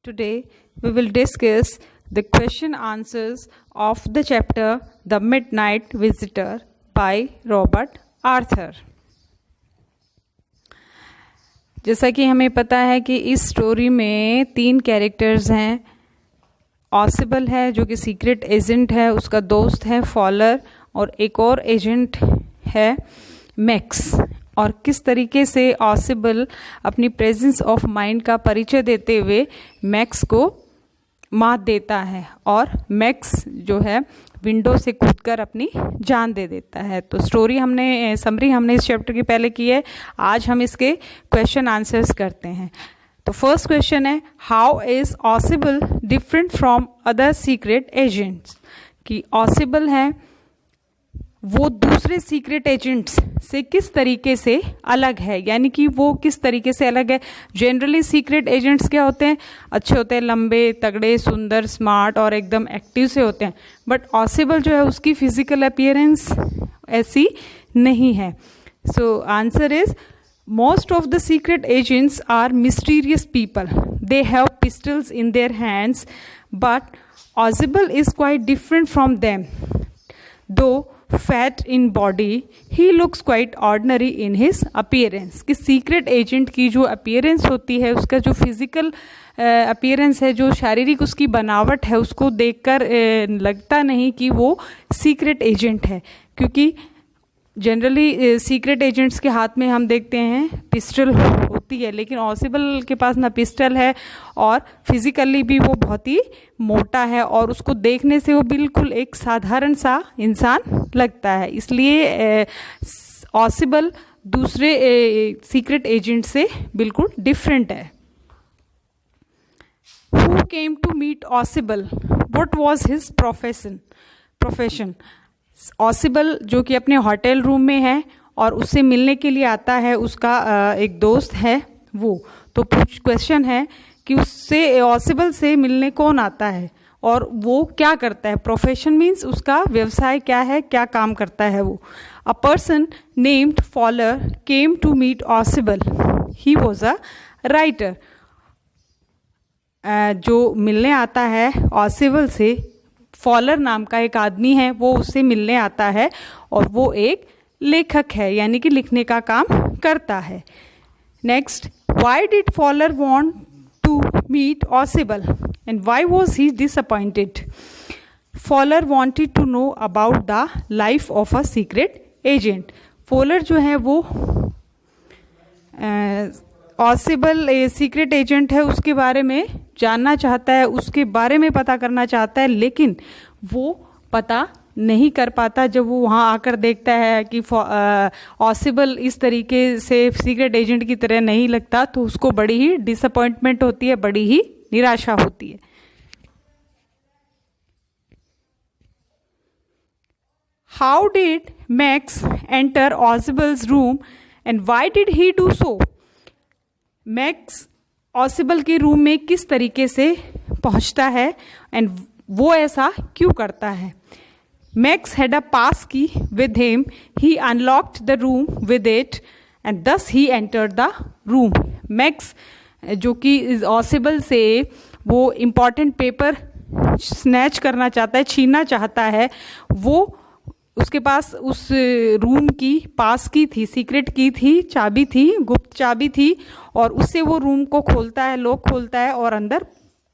Today we will discuss the question answers of the chapter The Midnight Visitor by Robert Arthur. जैसा कि हमें पता है कि इस स्टोरी में 3 कैरेक्टर्स हैं. ऑसिबल है जो कि सीक्रेट एजेंट है, उसका दोस्त है फॉलर और एक और एजेंट है मैक्स. और किस तरीके से ऑसिबल अपनी प्रेजेंस ऑफ माइंड का परिचय देते हुए मैक्स को मात देता है और मैक्स जो है विंडो से कूदकर अपनी जान दे देता है. तो समरी हमने इस चैप्टर की पहले की है. आज हम इसके क्वेश्चन आंसर्स करते हैं. तो फर्स्ट क्वेश्चन है, how is ऑसिबल different from other secret agents. कि ऑसिबल है वो दूसरे सीक्रेट एजेंट्स से किस तरीके से अलग है, यानी कि वो किस तरीके से अलग है. जनरली सीक्रेट एजेंट्स क्या होते हैं, अच्छे होते हैं, लंबे तगड़े सुंदर स्मार्ट और एकदम एक्टिव से होते हैं. बट ऑसिबल जो है उसकी फिजिकल अपीयरेंस ऐसी नहीं है. So answer is most of the secret agents are mysterious people. They have pistols in their hands, but Ausable is quite different from them. Though fat in body, he looks quite ordinary in his appearance. कि secret agent की जो appearance होती है, उसका जो physical appearance है, जो शारीरिक उसकी बनावट है, उसको देखकर लगता नहीं कि वो सीक्रेट एजेंट है. क्योंकि जनरली सीक्रेट एजेंट्स के हाथ में हम देखते हैं पिस्टल होती है, लेकिन ऑसिबल के पास ना पिस्टल है और फिजिकली भी वो बहुत ही मोटा है और उसको देखने से वो बिल्कुल एक साधारण सा इंसान लगता है. इसलिए ऑसिबल दूसरे सीक्रेट एजेंट से बिल्कुल डिफरेंट है. Who came to meet Ausable, what was his profession. Ausable जो कि अपने होटल रूम में है और उससे मिलने के लिए आता है उसका एक दोस्त है वो. तो क्वेश्चन है कि उससे ऑसिबल से मिलने कौन आता है और वो क्या करता है. प्रोफेशन मीन्स उसका व्यवसाय क्या है, क्या काम करता है वो. A person named Fowler came to meet Ausable. He was a writer. जो मिलने आता है ऑसिबल से, फॉलर नाम का एक आदमी है, वो उससे मिलने आता है और वो एक लेखक है, यानी कि लिखने का काम करता है. Next, why did Fowler want to meet Ausable and why was he disappointed. Fowler wanted to know about the life of a secret agent. Fowler जो है वो ऑसिबल सीक्रेट एजेंट है उसके बारे में जानना चाहता है, उसके बारे में पता करना चाहता है, लेकिन वो पता नहीं कर पाता. जब वो वहाँ आकर देखता है कि ऑसिबल इस तरीके से सीक्रेट एजेंट की तरह नहीं लगता, तो उसको बड़ी ही डिसअपॉइंटमेंट होती है, बड़ी ही निराशा होती है. How did Max enter Ausable's room and why did he do so. Max Ausable के रूम में किस तरीके से पहुंचता है एंड वो ऐसा क्यों करता है. Max had a pass key with him. He unlocked the room with it and thus he entered the room. Max जो कि ऑसिबल से वो इम्पॉर्टेंट पेपर स्नैच करना चाहता है, छीनना चाहता है, वो उसके पास उस रूम की पास की थी, सीक्रेट की थी, चाबी थी, गुप्त चाबी थी, और उससे वो रूम को खोलता है, लॉक खोलता है और अंदर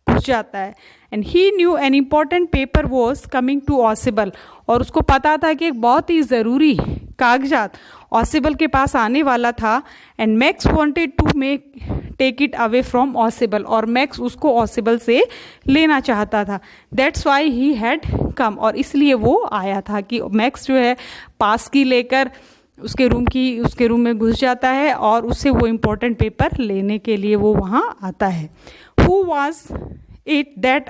घुस जाता है. And he knew an important paper was coming to Ausable. और उसको पता था कि एक बहुत ही ज़रूरी कागजात ऑसिबल के पास आने वाला था. And Max wanted to take it away from Ausable. और मैक्स उसको ऑसिबल से लेना चाहता था. That's why he had come. और इसलिए वो आया था कि मैक्स जो है पास की लेकर उसके रूम में घुस जाता है और उससे वो इम्पोर्टेंट पेपर लेने के लिए वो वहाँ आता है. Who was it that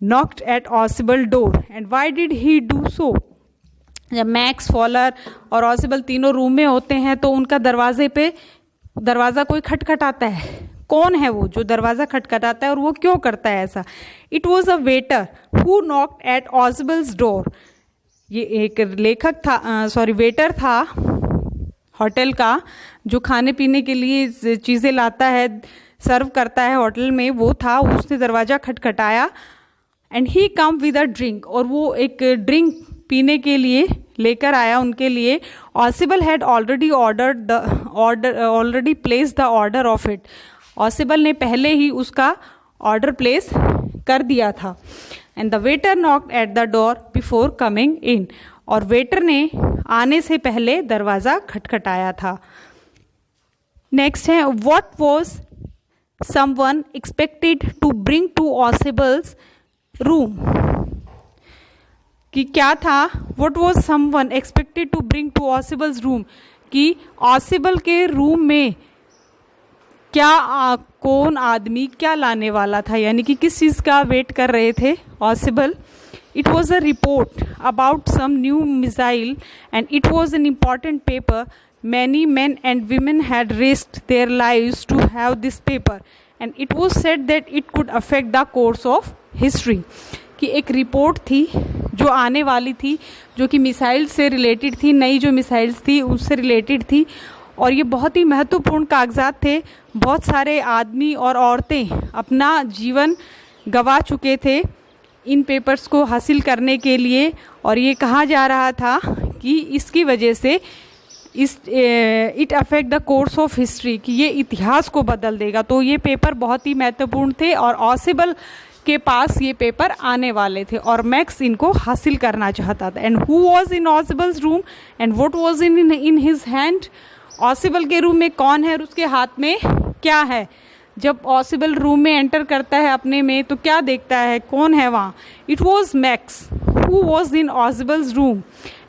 knocked eight ऑसिबल door and why did he do सो. जब मैक्स, फॉलर और ऑसिबल तीनों रूम में होते हैं तो उनका दरवाज़ा कोई खटखटाता है. कौन है वो जो दरवाज़ा खटखटाता है और वो क्यों करता है ऐसा. It was a waiter who knocked at Ausable's door. ये एक वेटर था होटल का, जो खाने पीने के लिए चीज़ें लाता है, सर्व करता है होटल में, वो था, उसने दरवाज़ा खटखटाया and he come with a drink, और वो एक ड्रिंक पीने के लिए लेकर आया उनके लिए. ऑसिबल had already place the order of it. ऑसिबल ने पहले ही उसका ऑर्डर प्लेस कर दिया था. And the waiter knocked eight the door before coming in. और वेटर ने आने से पहले दरवाज़ा खटखटाया था. नेक्स्ट है, what was someone expected to bring to Ausable's room. कि क्या था, what was someone expected to bring to Ausable's room, कि ऑसिबल के रूम में क्या कौन आदमी क्या लाने वाला था, यानी कि किस चीज़ का वेट कर रहे थे Ausable. It was a report about some new missile and it was an important paper. Many men and women had risked their lives to have this paper and it was said that it could affect the course of history. कि एक report थी जो आने वाली थी, जो कि missile से रिलेटेड थी, नई जो मिसाइल्स थी उससे रिलेटेड थी, और ये बहुत ही महत्वपूर्ण कागजात थे. बहुत सारे आदमी और औरतें अपना जीवन गंवा चुके थे इन पेपर्स को हासिल करने के लिए, और ये कहा जा रहा था कि इसकी वजह से it affect the course of history, कि ये इतिहास को बदल देगा. तो ये पेपर बहुत ही महत्वपूर्ण थे और ऑसिबल के पास ये पेपर आने वाले थे और मैक्स इनको हासिल करना चाहता था. And who was in Ausable's room and what was in his hand. Ausable के रूम में कौन है और उसके हाथ में क्या है. जब ऑसिबल रूम में एंटर करता है अपने में तो क्या देखता है, कौन है वहाँ. It was Max who was in Ausable's room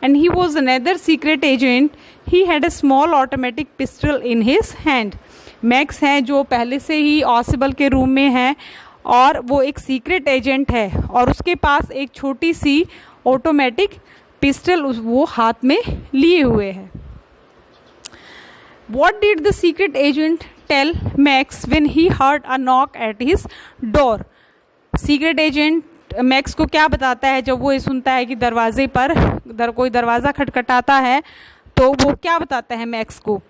and he was another secret agent. He had a small automatic pistol in his hand. Max है जो पहले से ही ऑसिबल के रूम में है और वो एक सीक्रेट एजेंट है और उसके पास एक छोटी सी ऑटोमेटिक पिस्टल वो हाथ में लिए हुए है. What did the secret agent tell Max when he heard a knock at his door? Secret agent max को क्या बताता है जब वो ये सुनता है कि दरवाजे पर कोई दरवाज़ा खटखटाता है, तो वो क्या बताता है मैक्स को.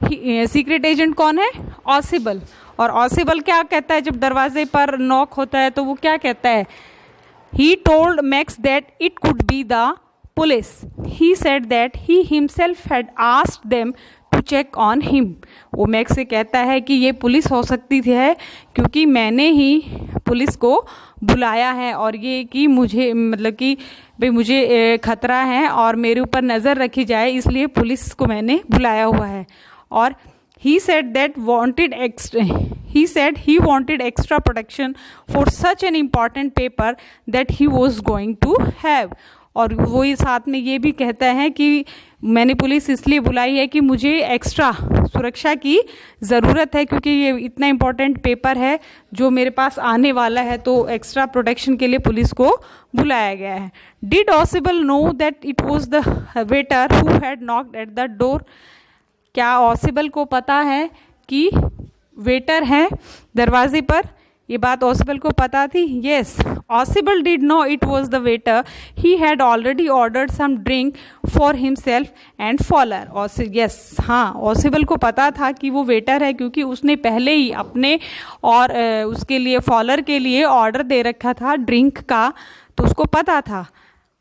सीक्रेट एजेंट कौन है, ऑसिबल. और ऑसिबल क्या कहता है जब दरवाजे पर नॉक होता है, तो वो क्या कहता है. He told Max that it could be the police. He said that he himself had asked them to check on him. वो मैक्स से कहता है कि ये पुलिस हो सकती है क्योंकि मैंने ही पुलिस को बुलाया है और ये कि मुझे मतलब कि भाई मुझे खतरा है और मेरे ऊपर नज़र रखी जाए, इसलिए पुलिस को मैंने बुलाया हुआ है. और he said he wanted extra protection for such an important paper that he was going to have. और वो ये साथ में ये भी कहता है कि मैंने पुलिस इसलिए बुलाई है कि मुझे एक्स्ट्रा सुरक्षा की ज़रूरत है क्योंकि ये इतना इम्पोर्टेंट पेपर है जो मेरे पास आने वाला है, तो एक्स्ट्रा प्रोटेक्शन के लिए पुलिस को बुलाया गया है. Did ऑसिबल know that it was the waiter who had knocked eight the door. क्या ऑसिबल को पता है कि वेटर है दरवाजे पर. ये बात ऑसिबल को पता थी. Yes, Ausable did know it was the waiter. He had already ordered some drink for himself and Fowler. Yes, हाँ, ऑसिबल को पता था कि वो वेटर है क्योंकि उसने पहले ही अपने और उसके लिए फॉलर के लिए ऑर्डर दे रखा था ड्रिंक का, तो उसको पता था.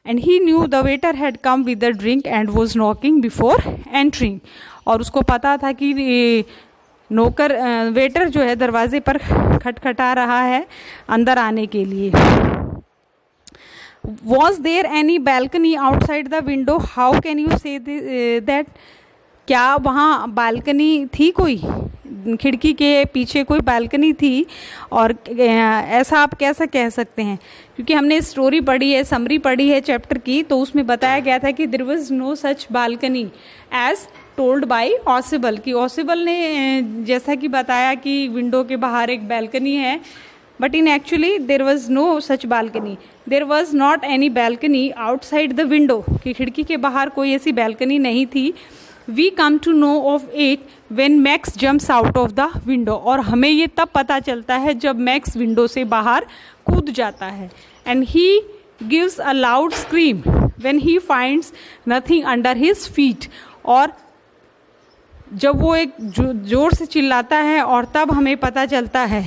And he new the waiter had come with the drink and was knocking before entering. और उसको पता था कि नौकर वेटर जो है दरवाजे पर खटखटा रहा है अंदर आने के लिए. Was there any balcony outside the window. How can you say that. क्या वहाँ बालकनी थी, कोई खिड़की के पीछे कोई बालकनी थी. और ऐसा आप कैसा कह सकते हैं क्योंकि हमने स्टोरी पढ़ी है, समरी पढ़ी है चैप्टर की, तो उसमें बताया गया था कि there was no such balcony as told by Ausable. कि ऑसिबल ने जैसा कि बताया कि विंडो के बाहर एक बालकनी है, but in actually there was no such balcony. There was not any balcony outside the window. कि खिड़की के बाहर कोई ऐसी बालकनी नहीं थी. We come to know of it when Max jumps out of the window. और हमें ये तब पता चलता है जब मैक्स विंडो से बाहर कूद जाता है. And he gives a loud scream when he finds nothing under his feet. और जब वो एक जोर से चिल्लाता है और तब हमें पता चलता है,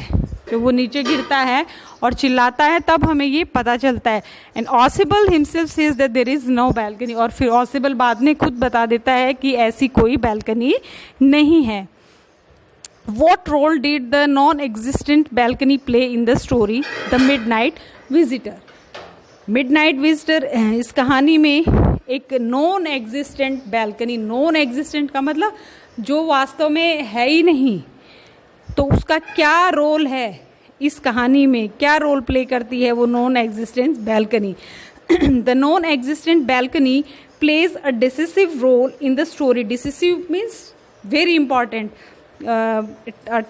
जब वो नीचे गिरता है और चिल्लाता है तब हमें ये पता चलता है। And Ausable himself says that there is no balcony, और फिर ऑसिबल बाद में खुद बता देता है कि ऐसी कोई बैल्कनी नहीं है। What role did the non-existent balcony play in the story The Midnight Visitor? Midnight Visitor इस कहानी में एक non existent balcony, non existent का मतलब जो वास्तव में है ही नहीं, तो उसका क्या रोल है इस कहानी में, क्या रोल प्ले करती है वो non existent balcony. The non existent balcony plays a decisive role in the story. Decisive means very important,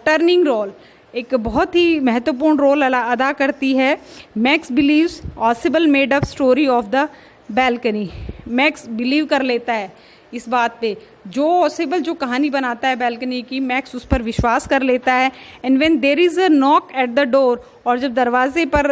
turning role, एक बहुत ही महत्वपूर्ण रोल अदा करती है। Max believes Ausable made up story of the balcony. Max believe कर लेता है इस बात पे, जो ऑसिबल जो कहानी बनाता है बैल्कनी की, मैक्स उस पर विश्वास कर लेता है। And when there is a knock at the door, और जब दरवाजे पर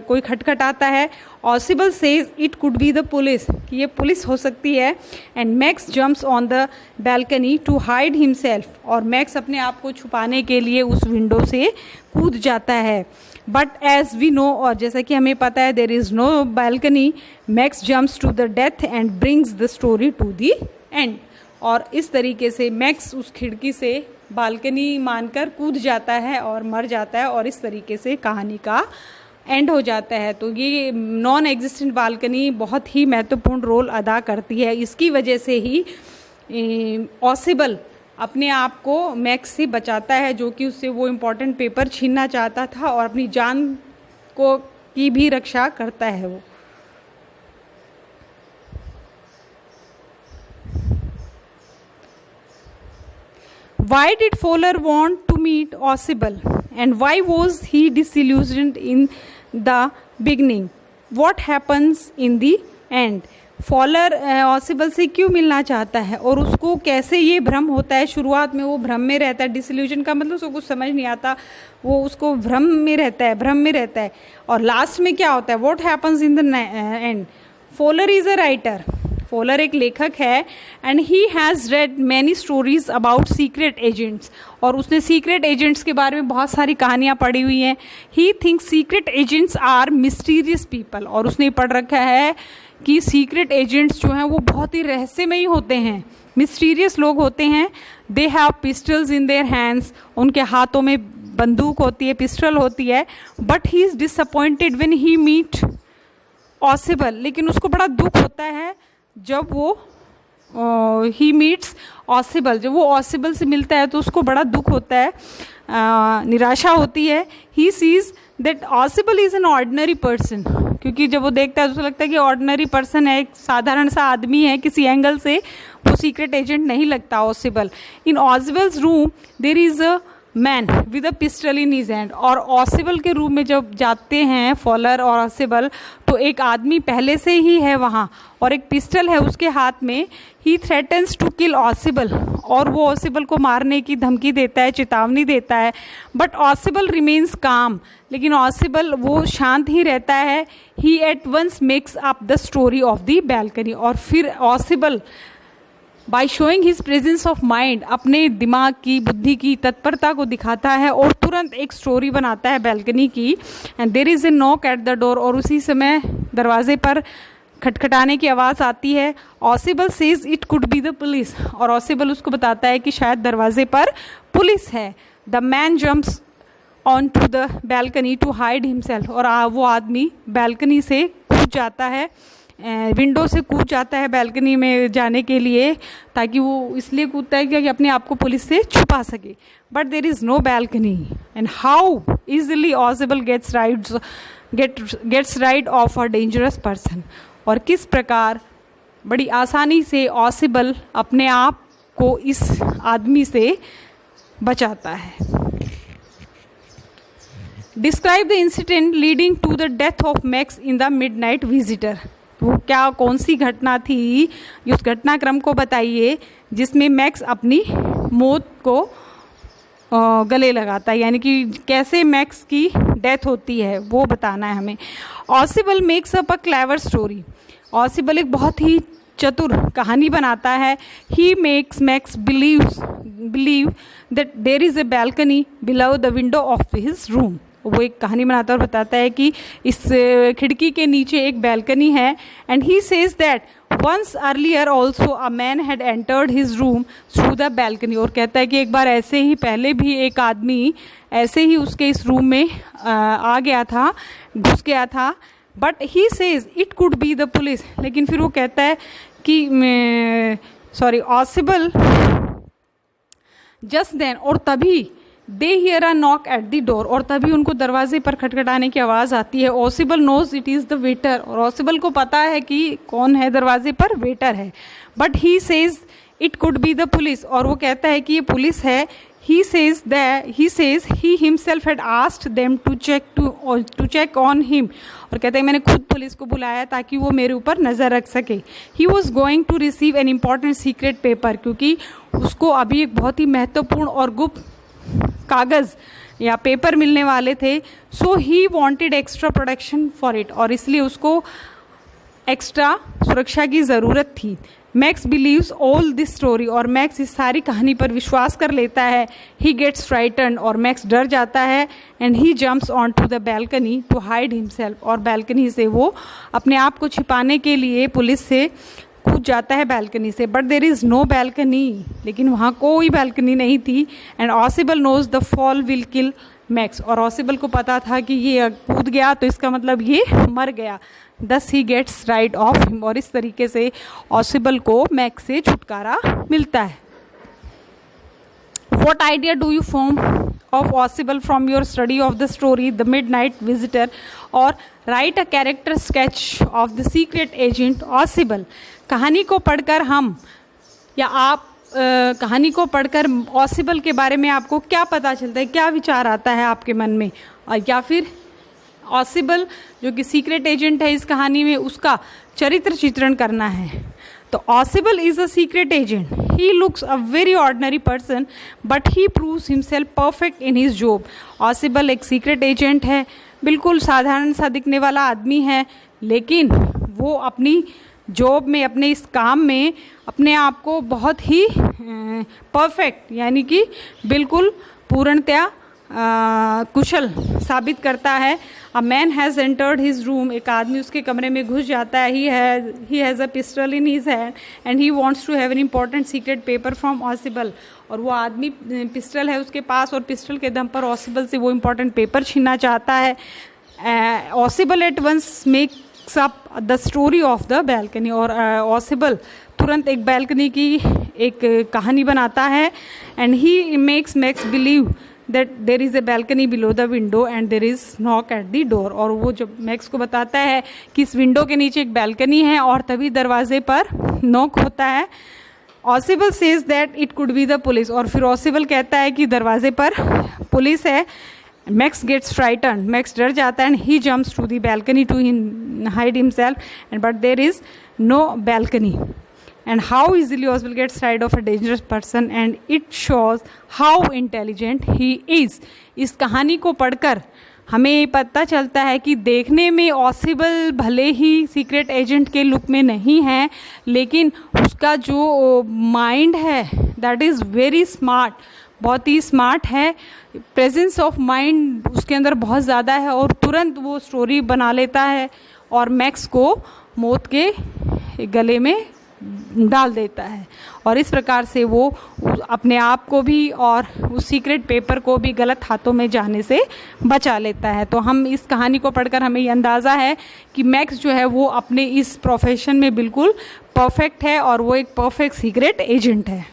कोई खटखटाता है, Ausable says it could be the police, कि ये पुलिस हो सकती है। And Max jumps on the balcony to hide himself, और मैक्स अपने आप को छुपाने के लिए उस विंडो से कूद जाता है। बट एज वी नो, और जैसा कि हमें पता है, there is no balcony, Max jumps to the death and brings the story to the end. और इस तरीके से मैक्स उस खिड़की से बालकनी मानकर कूद जाता है और मर जाता है, और इस तरीके से कहानी का एंड हो जाता है। तो ये नॉन एग्जिस्टेंट बालकनी बहुत ही महत्वपूर्ण रोल अदा करती है। इसकी वजह से ही ऑसिबल अपने आप को मैक्स से बचाता है, जो कि उससे वो इम्पोर्टेंट पेपर छीनना चाहता था, और अपनी जान को की भी रक्षा करता है वो। Why did Fowler want to meet Ausable, and why was he disillusioned in the beginning? What happens in the end? Fowler Ausable से क्यों मिलना चाहता है, और उसको कैसे ये भ्रम होता है। शुरुआत में वो भ्रम में रहता है, डिसइल्यूजन का मतलब उसको कुछ समझ नहीं आता, वो उसको भ्रम में रहता है, और लास्ट में क्या होता है, what happens in the end. Fowler is a writer, Fowler एक लेखक है, and he has read many stories about secret agents, और उसने सीक्रेट एजेंट्स के बारे में बहुत सारी कहानियाँ पढ़ी हुई हैं। He thinks secret agents are mysterious people, और उसने पढ़ रखा है कि सीक्रेट एजेंट्स जो हैं वो बहुत ही रहस्यमयी होते हैं, मिस्टीरियस लोग होते हैं। They have pistols in their hands, उनके हाथों में बंदूक होती है, पिस्टल होती है। But he is disappointed when he meet Ausable, लेकिन उसको बड़ा दुख होता है जब वो ही मीट्स ऑसिबल, जब वो ऑसिबल से मिलता है तो उसको बड़ा दुख होता है, निराशा होती है। He sees that ऑसिबल is an ordinary person, क्योंकि जब वो देखता है तो उसे लगता है कि ऑर्डिनरी पर्सन है, एक साधारण सा आदमी है, किसी एंगल से वो सीक्रेट एजेंट नहीं लगता Ausable. In Ausable's room there is a man with a pistol in his hand, और ऑसिबल के रूम में जब जाते हैं फॉलर और ऑसिबल, तो एक आदमी पहले से ही है वहाँ, और एक पिस्टल है उसके हाथ में। ही थ्रेटन्स टू किल ऑसिबल, और वो ऑसिबल को मारने की धमकी देता है, चेतावनी देता है। बट ऑसिबल रिमेन्स काम, लेकिन ऑसिबल वो शांत ही रहता है। He at once makes up the story of the balcony, और फिर Ausable by showing his presence of mind, अपने दिमाग की, बुद्धि की तत्परता को दिखाता है, और तुरंत एक स्टोरी बनाता है बैल्कनी की। And there is a knock at the door, और उसी समय दरवाजे पर खटखटाने की आवाज़ आती है। Ausable says it could be the police, और ऑसिबल उसको बताता है कि शायद दरवाजे पर पुलिस है। The man jumps on to the balcony to hide himself, और वो आदमी बैल्कनी से कूद जाता है, विंडो से कूद जाता है बैल्कनी में जाने के लिए, ताकि वो इसलिए कूदता है कि अपने आप को पुलिस से छुपा सके। But there is no balcony, and how easily Ausable gets rid of a dangerous person, और किस प्रकार बड़ी आसानी से ऑसिबल अपने आप को इस आदमी से बचाता है। Describe the incident leading to the death of Max in the midnight visitor. वो क्या, कौन सी घटना थी, उस घटनाक्रम को बताइए जिसमें मैक्स अपनी मौत को गले लगाता है, यानी कि कैसे मैक्स की डेथ होती है वो बताना है हमें। Ausable makes up a clever story, Ausable एक बहुत ही चतुर कहानी बनाता है। He makes Max believe that there is a balcony below the window of his room. वो एक कहानी बनाता है और बताता है कि इस खिड़की के नीचे एक बैल्कनी है। And he says that once earlier also a man had entered his room through the balcony. और कहता है कि एक बार ऐसे ही पहले भी एक आदमी ऐसे ही उसके इस रूम में आ गया था, घुस गया था। But he says it could be the police. लेकिन फिर वो कहता है कि ऑसिबल जस्ट देन, और तभी they hear a knock at the door, और तभी उनको दरवाजे पर खटखटाने की आवाज़ आती है। Ausable knows it is the waiter, और ऑसिबल को पता है कि कौन है दरवाजे पर, वेटर है। But he says it could be the police, और वो कहता है कि ये पुलिस है। he says he himself had asked them to check on him, और कहते हैं मैंने खुद पुलिस को बुलाया ताकि वो मेरे ऊपर नज़र रख सके। he was going to receive an important secret paper, क्योंकि उसको अभी एक बहुत ही महत्वपूर्ण और गुप्त कागज़ या पेपर मिलने वाले थे। so he wanted extra protection for it, और इसलिए उसको एक्स्ट्रा सुरक्षा की ज़रूरत थी। Max believes all this story, और मैक्स इस सारी कहानी पर विश्वास कर लेता है। ही गेट्स फ्राइटन्ड, और मैक्स डर जाता है। And he jumps on to the balcony to hide himself, और बैल्कनी से वो अपने आप को छिपाने के लिए पुलिस से कूद जाता है बैल्कनी से। But there is no balcony, लेकिन वहाँ कोई बैल्कनी नहीं थी। And Ausable knows the fall will kill Max, और ऑसिबल को पता था कि ये कूद गया तो इसका मतलब ये मर गया। Thus he gets rid of him, और इस तरीके से ऑसिबल को मैक्स से छुटकारा मिलता है। What idea do you form of Ausable from your study of the story the midnight visitor, और write a character sketch of the secret agent Ausable. कहानी को पढ़कर हम या आप कहानी को पढ़कर ऑसिबल के बारे में आपको क्या पता चलता है, क्या विचार आता है आपके मन में, या फिर ऑसिबल जो कि सीक्रेट एजेंट है इस कहानी में, उसका चरित्र चित्रण करना है। तो ऑसिबल is a secret agent. He looks a very ordinary person but he proves himself perfect in his job. ऑसिबल एक सीक्रेट एजेंट है, बिल्कुल साधारण सा दिखने वाला आदमी है, लेकिन वो अपनी जॉब में, अपने इस काम में अपने आप को बहुत ही परफेक्ट यानी कि बिल्कुल पूर्णतया कुशल साबित करता है। A man has entered his room, एक आदमी उसके कमरे में घुस जाता है। He has a pistol in his hand and he wants to have an important secret paper from Ausable, और वो आदमी पिस्टल है उसके पास और पिस्टल के दम पर ऑसिबल से वो इम्पॉर्टेंट पेपर छीनना चाहता है। Ausable at once makes up the story of the balcony, और ऑसिबल तुरंत एक बैल्कनी की एक कहानी बनाता है। And he makes Max believe that there is a balcony below the window and there is knock at the door, और वो जब मैक्स को बताता है कि इस विंडो के नीचे एक बैल्कनी है और तभी दरवाजे पर नॉक होता है। Ausable says that it could be the police, और फिर ऑसिबल कहता है कि दरवाजे पर पुलिस है। मैक्स गेट्स फ्राइटन्ड, मैक्स डर जाता है। And he jumps to the balcony to hide himself, and but there is no balcony. And how easily Oswald gets rid of a dangerous person, and it shows how intelligent he is. इस कहानी को पढ़कर हमें पता चलता है कि देखने में ऑसिबल भले ही सीक्रेट एजेंट के लुक में नहीं है, लेकिन उसका जो माइंड है दैट इज़ वेरी स्मार्ट, बहुत ही स्मार्ट है। प्रेजेंस ऑफ माइंड उसके अंदर बहुत ज़्यादा है, और तुरंत वो स्टोरी बना लेता है और मैक्स को मौत के गले में डाल देता है, और इस प्रकार से वो अपने आप को भी और उस सीक्रेट पेपर को भी गलत हाथों में जाने से बचा लेता है। तो हम इस कहानी को पढ़कर हमें ये अंदाज़ा है कि मैक्स जो है वो अपने इस प्रोफेशन में बिल्कुल परफेक्ट है और वो एक परफेक्ट सीक्रेट एजेंट है।